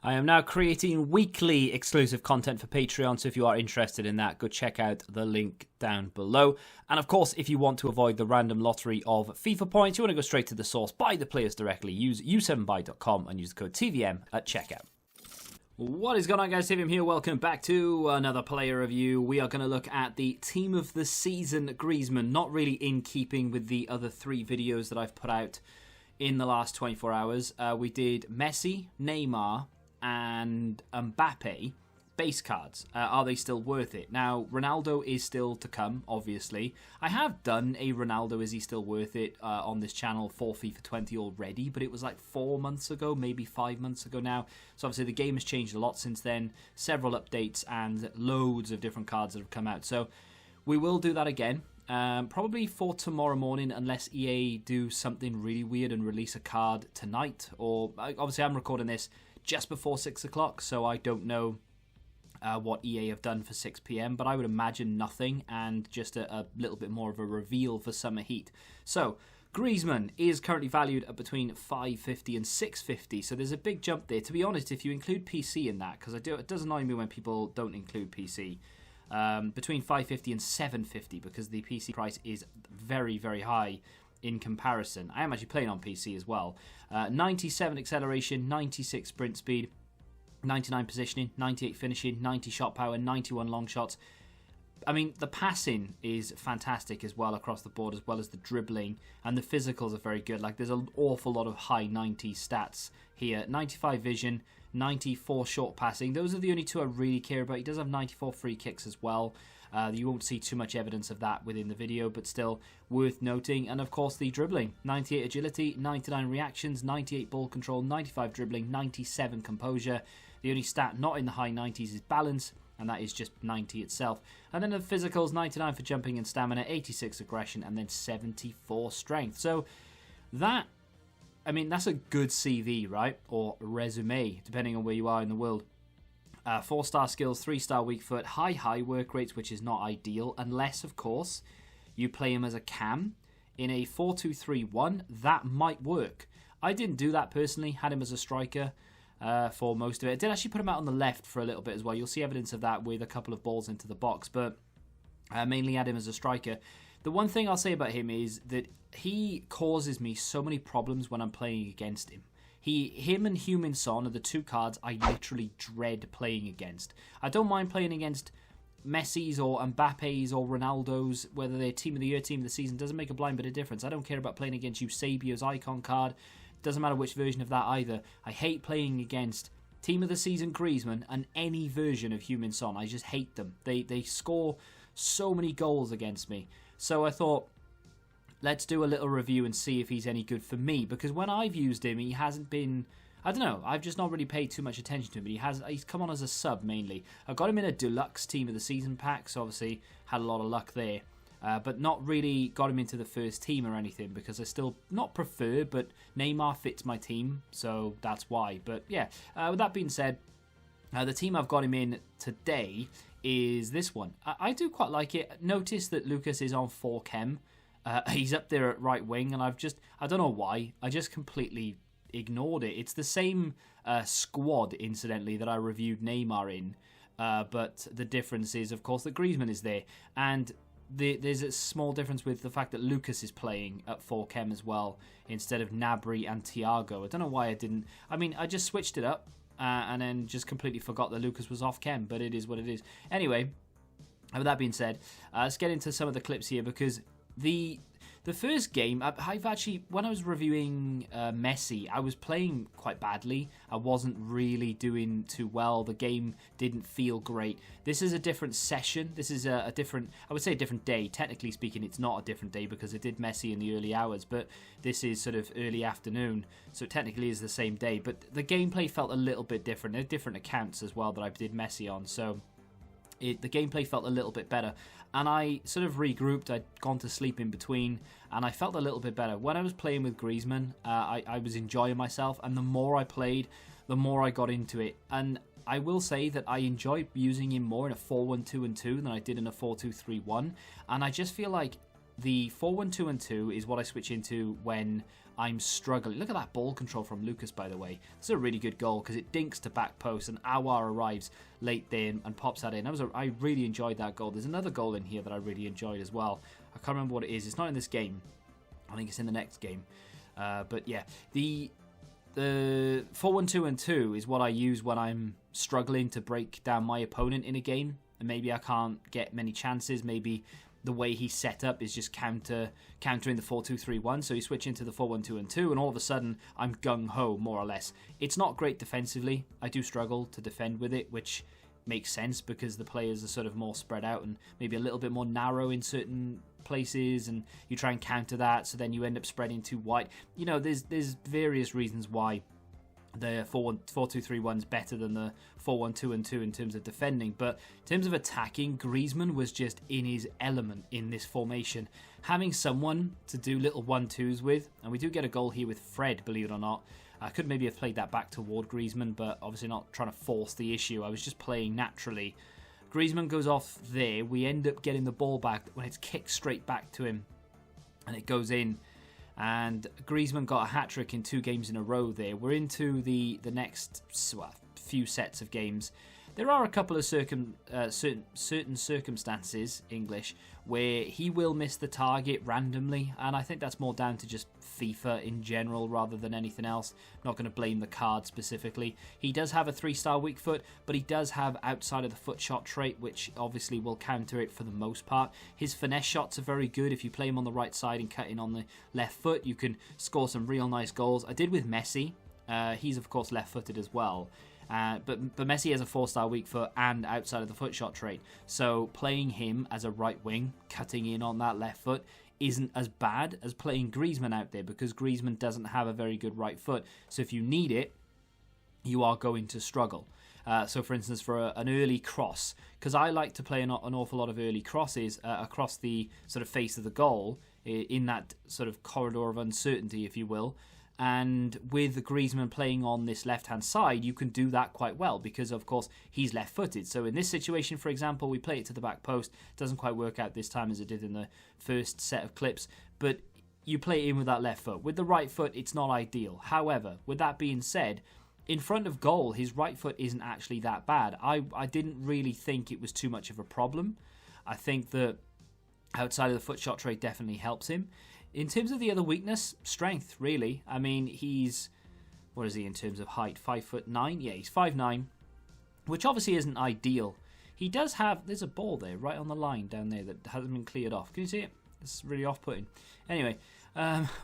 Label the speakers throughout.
Speaker 1: I am now creating weekly exclusive content for Patreon, so if you are interested in that, go check out the link down below. And of course, if you want to avoid the random lottery of FIFA points, you want to go straight to the source, buy the players directly, use u7buy.com and use the code TVM at checkout. What is going on, guys? TVM here. Welcome back to another player review. We are going to look at the Team of the Season Griezmann, not really in keeping with the other three videos that I've put out in the last 24 hours. We did Messi, Neymar, and Mbappe base cards. Are they still worth it? Now, Ronaldo is still to come, obviously. I have done a Ronaldo is he still worth it on this channel for FIFA 20 already, but it was like 4 months ago, maybe 5 months ago now. So obviously the game has changed a lot since then. Several updates and loads of different cards that have come out. So we will do that again. Probably for tomorrow morning, unless EA do something really weird and release a card tonight. Or obviously I'm recording this just before 6 o'clock, so I don't know what EA have done for 6 p.m, but I would imagine nothing, and just a little bit more of a reveal for Summer Heat. So Griezmann is currently valued at between 550 and 650, so there's a big jump there. To be honest, if you include PC in that, because it does annoy me when people don't include PC, between 550 and 750, because the PC price is very, very high in comparison. I am actually playing on PC as well. 97 acceleration, 96 sprint speed, 99 positioning, 98 finishing, 90 shot power, 91 long shots. I mean, the passing is fantastic as well across the board, as well as the dribbling, and the physicals are very good. Like, there's an awful lot of high 90 stats here. 95 vision, 94 short passing. Those are the only two I really care about. He does have 94 free kicks as well. You won't see too much evidence of that within the video, but still worth noting. And of course the dribbling, 98 agility, 99 reactions, 98 ball control, 95 dribbling, 97 composure. The only stat not in the high 90s is balance, and that is just 90 itself. And then the physicals, 99 for jumping and stamina, 86 aggression, and then 74 strength. So that, I mean, that's a good CV, right? Or resume, depending on where you are in the world. 4-star skills, 3-star weak foot, high work rates, which is not ideal, unless, of course, you play him as a cam. In a 4-2-3-1, that might work. I didn't do that personally, had him as a striker for most of it. I did actually put him out on the left for a little bit as well. You'll see evidence of that with a couple of balls into the box, but I mainly had him as a striker. The one thing I'll say about him is that he causes me so many problems when I'm playing against him. Him and Heung-min Son are the two cards I literally dread playing against. I don't mind playing against Messi's or Mbappe's or Ronaldo's, whether they're Team of the Year, Team of the Season, doesn't make a blind bit of difference. I don't care about playing against Eusebio's icon card. Doesn't matter which version of that either. I hate playing against Team of the Season Griezmann and any version of Heung-min Son. I just hate them. They score so many goals against me. So I thought, let's do a little review and see if he's any good for me. Because when I've used him, he hasn't been... I don't know. I've just not really paid too much attention to him. But he's come on as a sub, mainly. I got him in a deluxe Team of the Season pack. So obviously, had a lot of luck there. But not really got him into the first team or anything. Because I still not prefer, but Neymar fits my team. So that's why. But yeah, with that being said, the team I've got him in today is this one. I do quite like it. Notice that Lucas is on 4 chem. He's up there at right wing, and I don't know why, I just completely ignored it. It's the same squad, incidentally, that I reviewed Neymar in, but the difference is, of course, that Griezmann is there, and there's a small difference with the fact that Lucas is playing at 4 chem as well, instead of Gnabry and Thiago. I don't know why I didn't, I mean, I just switched it up, and then just completely forgot that Lucas was off chem, but it is what it is. Anyway, with that being said, let's get into some of the clips here, because the first game, I've actually, when I was reviewing Messi, I was playing quite badly. I wasn't really doing too well. The game didn't feel great. This is a different session. This is a different, I would say a different day. Technically speaking, it's not a different day because I did Messi in the early hours, but this is sort of early afternoon, so it technically is the same day. But the gameplay felt a little bit different. There are different accounts as well that I did Messi on, so the gameplay felt a little bit better. And I sort of regrouped. I'd gone to sleep in between, and I felt a little bit better. When I was playing with Griezmann, I was enjoying myself, and the more I played, the more I got into it. And I will say that I enjoy using him more in a 4-1-2-2 than I did in a 4-2-3-1. And I just feel like the 4-1-2-2 is what I switch into when I'm struggling. Look at that ball control from Lucas, by the way. This is a really good goal because it dinks to back post and Awar arrives late there and pops that in. I really enjoyed that goal. There's another goal in here that I really enjoyed as well. I can't remember what it is. It's not in this game. I think it's in the next game. But yeah, the 4-1-2-2 is what I use when I'm struggling to break down my opponent in a game. And maybe I can't get many chances. Maybe the way he's set up is just countering the 4-2-3-1. So you switch into the 4-1-2-2 and all of a sudden I'm gung-ho, more or less. It's not great defensively. I do struggle to defend with it, which makes sense because the players are sort of more spread out and maybe a little bit more narrow in certain places, and you try and counter that, so then you end up spreading too wide. You know, there's various reasons why the 4-2-3-1 is better than the 4-1-2-2 in terms of defending, but in terms of attacking, Griezmann was just in his element in this formation. Having someone to do little 1-2s with, and we do get a goal here with Fred, believe it or not. I could maybe have played that back toward Griezmann, but obviously not trying to force the issue. I was just playing naturally. Griezmann goes off there. We end up getting the ball back when it's kicked straight back to him, and it goes in. And Griezmann got a hat-trick in 2 games in a row there. We're into the next few sets of games. There are a couple of certain circumstances, English, where he will miss the target randomly, and I think that's more down to just FIFA in general rather than anything else. I'm not going to blame the card specifically. He does have a 3-star weak foot, but he does have outside of the foot shot trait, which obviously will counter it for the most part. His finesse shots are very good. If you play him on the right side and cut in on the left foot, you can score some real nice goals. I did with Messi. He's of course left-footed as well. But Messi has a 4-star weak foot and outside of the foot shot trait. So playing him as a right wing, cutting in on that left foot, isn't as bad as playing Griezmann out there, because Griezmann doesn't have a very good right foot. So if you need it, you are going to struggle. So for instance, for an early cross, because I like to play an awful lot of early crosses across the sort of face of the goal, in that sort of corridor of uncertainty, if you will. And with Griezmann playing on this left-hand side, you can do that quite well because, of course, he's left-footed. So in this situation, for example, we play it to the back post. It doesn't quite work out this time as it did in the first set of clips. But you play it in with that left foot. With the right foot, it's not ideal. However, with that being said, in front of goal, his right foot isn't actually that bad. I didn't really think it was too much of a problem. I think that outside of the foot shot trait definitely helps him. In terms of the other weakness, strength, really. I mean, he's, what is he in terms of height? 5'9"? Yeah, he's 5'9", which obviously isn't ideal. He does have, there's a ball there, right on the line down there that hasn't been cleared off. Can you see it? It's really off-putting. Anyway,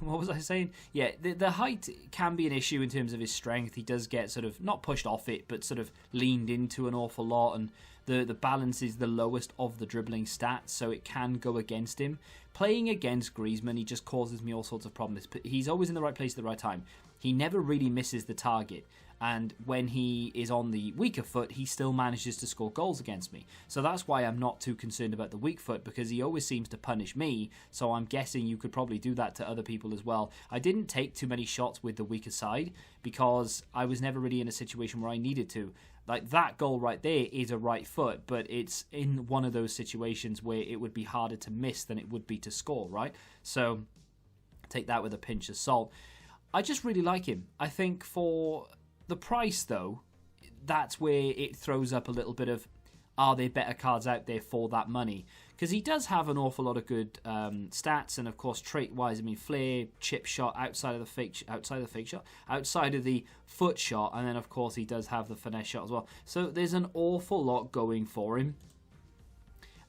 Speaker 1: what was I saying? Yeah, the height can be an issue in terms of his strength. He does get sort of, not pushed off it, but sort of leaned into an awful lot, and the balance is the lowest of the dribbling stats, so it can go against him. Playing against Griezmann, he just causes me all sorts of problems. He's always in the right place at the right time. He never really misses the target. And when he is on the weaker foot, he still manages to score goals against me. So that's why I'm not too concerned about the weak foot, because he always seems to punish me. So I'm guessing you could probably do that to other people as well. I didn't take too many shots with the weaker side because I was never really in a situation where I needed to. Like, that goal right there is a right foot, but it's in one of those situations where it would be harder to miss than it would be to score, right? So take that with a pinch of salt. I just really like him. I think for the price, though, that's where it throws up a little bit of, are there better cards out there for that money? Because he does have an awful lot of good stats, and of course, trait-wise, I mean, flair, chip shot, outside of the foot shot, and then of course he does have the finesse shot as well. So there's an awful lot going for him,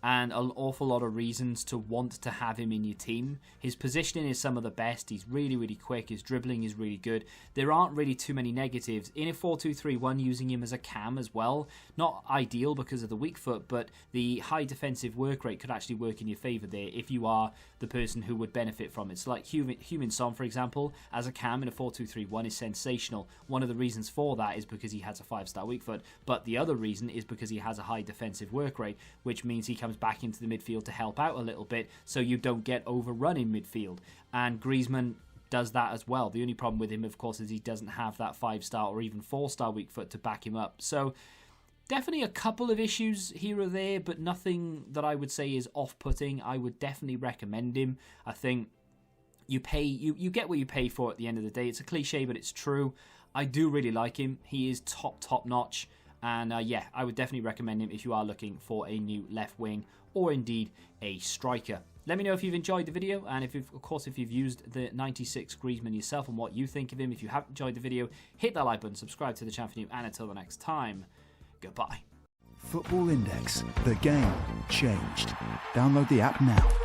Speaker 1: and an awful lot of reasons to want to have him in your team. His positioning is some of the best. He's really, really quick. His dribbling is really good. There aren't really too many negatives. In a 4-2-3-1, using him as a cam as well. Not ideal because of the weak foot, but the high defensive work rate could actually work in your favour there if you are the person who would benefit from it. So like Heung-min Son, for example, as a cam in a 4-2-3-1 is sensational. One of the reasons for that is because he has a 5-star weak foot, but the other reason is because he has a high defensive work rate, which means he comes back into the midfield to help out a little bit so you don't get overrun in midfield. And Griezmann does that as well. The only problem with him, of course, is he doesn't have that 5-star or even 4-star weak foot to back him up. So definitely a couple of issues here or there, but nothing that I would say is off-putting. I would definitely recommend him. I think you get what you pay for at the end of the day. It's a cliche, but it's true. I do really like him. He is top notch. And yeah, I would definitely recommend him if you are looking for a new left wing or indeed a striker. Let me know if you've enjoyed the video, and if you've used the 96 Griezmann yourself and what you think of him. If you have enjoyed the video, hit that like button, subscribe to the channel for new, and until the next time, goodbye.
Speaker 2: Football Index. The game changed. Download the app now.